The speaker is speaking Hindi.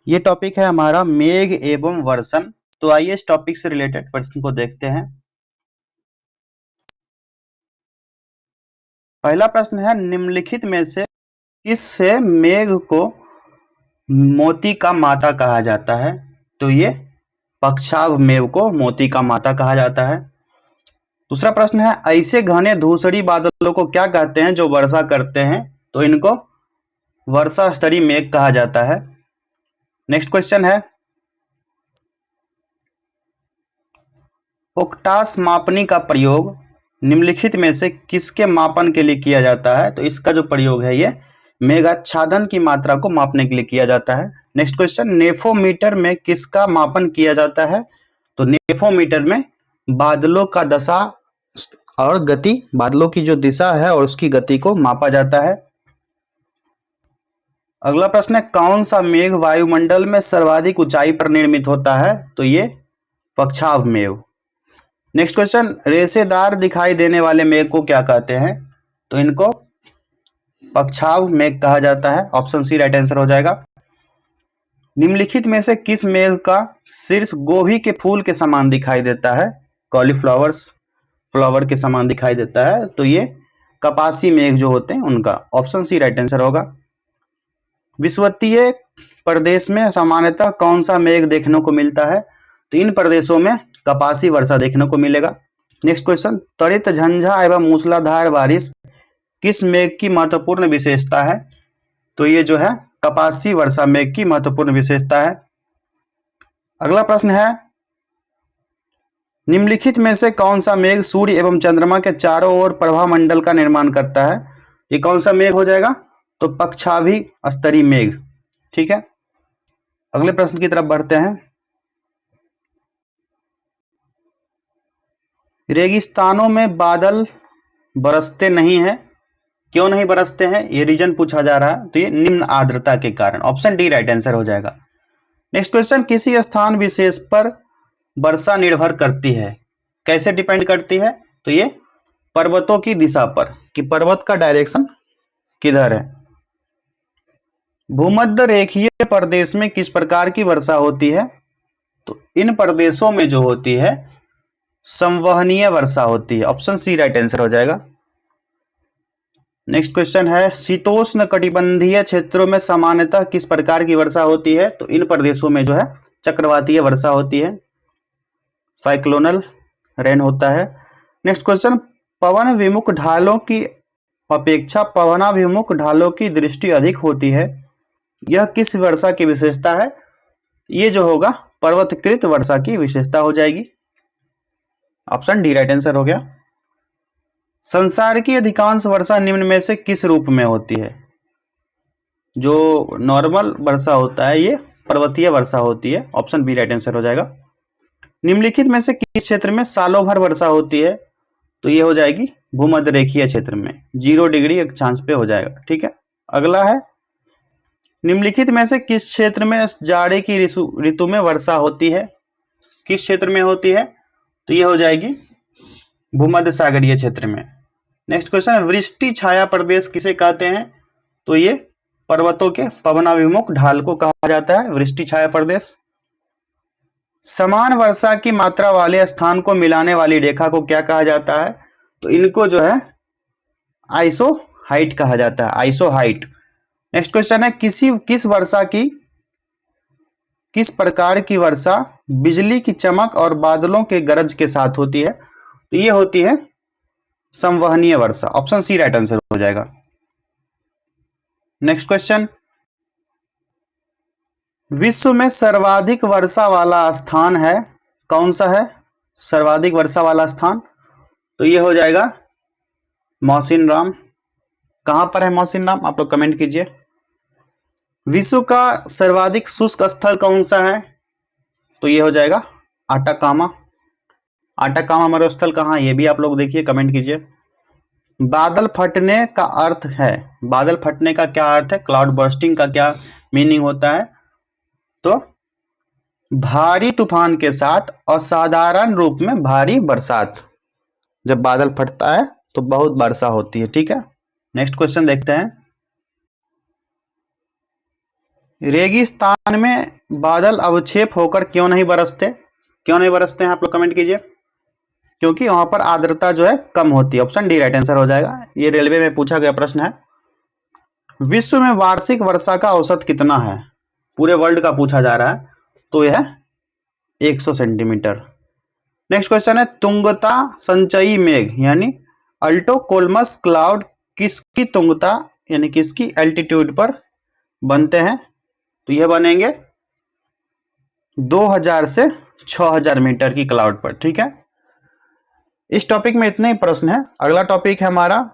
ये टॉपिक है हमारा मेघ एवं वर्षण। तो आइए इस टॉपिक से रिलेटेड प्रश्न को देखते हैं। पहला प्रश्न है, निम्नलिखित में से किस से मेघ को मोती का माता कहा जाता है? तो ये पक्षाव मेघ को मोती का माता कहा जाता है। दूसरा प्रश्न है, ऐसे घने धूसरी बादलों को क्या कहते हैं जो वर्षा करते हैं? तो इनको वर्षा स्तरीय मेघ कहा जाता है। नेक्स्ट क्वेश्चन है, पोकटास मापनी का प्रयोग निम्नलिखित में से किसके मापन के लिए किया जाता है? तो इसका जो प्रयोग है ये मेघाच्छादन की मात्रा को मापने के लिए किया जाता है। नेक्स्ट क्वेश्चन, नेफोमीटर में किसका मापन किया जाता है? तो नेफोमीटर में बादलों का दशा और गति, बादलों की जो दिशा है और उसकी गति को मापा जाता है। अगला प्रश्न है, कौन सा मेघ वायुमंडल में सर्वाधिक ऊंचाई पर निर्मित होता है? तो ये पक्षाव मेघ। नेक्स्ट क्वेश्चन, रेशेदार दिखाई देने वाले मेघ को क्या कहते हैं? तो इनको पक्षाव मेघ कहा जाता है। ऑप्शन सी राइट आंसर हो जाएगा। निम्नलिखित में से किस मेघ का शीर्ष गोभी के फूल के समान दिखाई देता है? कॉलीफ्लावर्स फ्लावर के समान दिखाई देता है। तो ये कपासी मेघ जो होते हैं उनका। ऑप्शन सी राइट आंसर होगा। विषुवतीय प्रदेश में सामान्यतः कौन सा मेघ देखने को मिलता है? तो इन प्रदेशों में कपासी वर्षा देखने को मिलेगा। नेक्स्ट क्वेश्चन, त्वरित झंझा एवं मूसलाधार बारिश किस मेघ की महत्वपूर्ण विशेषता है? तो ये जो है कपासी वर्षा मेघ की महत्वपूर्ण विशेषता है। अगला प्रश्न है, निम्नलिखित में से कौन सा मेघ सूर्य एवं चंद्रमा के चारों ओर प्रभा मंडल का निर्माण करता है? ये कौन सा मेघ हो जाएगा? तो पक्षाभी स्तरीय मेघ। ठीक है, अगले प्रश्न की तरफ बढ़ते हैं। रेगिस्तानों में बादल बरसते नहीं हैं, क्यों नहीं बरसते हैं? ये रीजन पूछा जा रहा है। तो ये निम्न आर्द्रता के कारण। ऑप्शन डी राइट आंसर हो जाएगा। नेक्स्ट क्वेश्चन, किसी स्थान विशेष पर वर्षा निर्भर करती है, कैसे डिपेंड करती है? तो ये पर्वतों की दिशा पर, कि पर्वत का डायरेक्शन किधर है। भूमध्य रेखीय प्रदेश में किस प्रकार की वर्षा होती है? तो इन प्रदेशों में जो होती है संवहनीय वर्षा होती है। ऑप्शन सी राइट आंसर हो जाएगा। नेक्स्ट क्वेश्चन है, शीतोष्ण कटिबंधीय क्षेत्रों में सामान्यतः किस प्रकार की वर्षा होती है? तो इन प्रदेशों में जो है चक्रवातीय वर्षा होती है, साइक्लोनल रेन होता है। नेक्स्ट क्वेश्चन, पवन विमुख ढालों की अपेक्षा पवनाभिमुख ढालों की दृष्टि अधिक होती है, यह किस वर्षा की विशेषता है? ये जो होगा पर्वतकृत वर्षा की विशेषता हो जाएगी। ऑप्शन डी राइट आंसर हो गया। संसार की अधिकांश वर्षा निम्न में से किस रूप में होती है? जो नॉर्मल वर्षा होता है ये पर्वतीय वर्षा होती है। ऑप्शन बी राइट आंसर हो जाएगा। निम्नलिखित में से किस क्षेत्र में सालों भर वर्षा होती है? तो ये हो जाएगी भूमध्य रेखीय क्षेत्र में, 0 डिग्री अक्षांश पे हो जाएगा। ठीक है, अगला है, निम्नलिखित में से किस क्षेत्र में जाड़े की ऋतु में वर्षा होती है? किस क्षेत्र में होती है? तो ये हो जाएगी भूमध्य सागरीय क्षेत्र में। नेक्स्ट क्वेश्चन है, वृष्टि छाया प्रदेश किसे कहते हैं? तो ये पर्वतों के पवनाभिमुख ढाल को कहा जाता है वृष्टि छाया प्रदेश। समान वर्षा की मात्रा वाले स्थान को मिलाने वाली रेखा को क्या कहा जाता है? तो इनको जो है आइसो हाइट कहा जाता है, आइसो हाइट। नेक्स्ट क्वेश्चन है, किस वर्षा की किस प्रकार की वर्षा बिजली की चमक और बादलों के गरज के साथ होती है? तो ये होती है संवहनीय वर्षा। ऑप्शन सी राइट आंसर हो जाएगा। नेक्स्ट क्वेश्चन, विश्व में सर्वाधिक वर्षा वाला स्थान है, कौन सा है सर्वाधिक वर्षा वाला स्थान? तो ये हो जाएगा मौसिनराम। कहां पर है मौसिनराम? आप लोग कमेंट कीजिए। विश्व का सर्वाधिक शुष्क स्थल कौन सा है? तो ये हो जाएगा आटाकामा। आटाकामा मरुस्थल कहाँ, ये भी आप लोग देखिए, कमेंट कीजिए। बादल फटने का अर्थ है, बादल फटने का क्या अर्थ है? क्लाउड बर्स्टिंग का क्या मीनिंग होता है? तो भारी तूफान के साथ असाधारण रूप में भारी बरसात। जब बादल फटता है तो बहुत वर्षा होती है। ठीक है, नेक्स्ट क्वेश्चन देखते हैं। रेगिस्तान में बादल अवक्षेप होकर क्यों नहीं बरसते? क्यों नहीं बरसते हैं आप लोग कमेंट कीजिए। क्योंकि वहां पर आर्द्रता जो है कम होती है। ऑप्शन डी राइट आंसर हो जाएगा। ये रेलवे में पूछा गया प्रश्न है। विश्व में वार्षिक वर्षा का औसत कितना है? पूरे वर्ल्ड का पूछा जा रहा है, तो यह 100 सेंटीमीटर। नेक्स्ट क्वेश्चन है, तुंगता संचयी मेघ यानी अल्टोकोलमस क्लाउड किसकी तुंगता यानी किसकी एल्टीट्यूड पर बनते हैं? तो यह बनेंगे 2000 से 6000 मीटर की क्लाउड पर। ठीक है, इस टॉपिक में इतने ही प्रश्न है। अगला टॉपिक है हमारा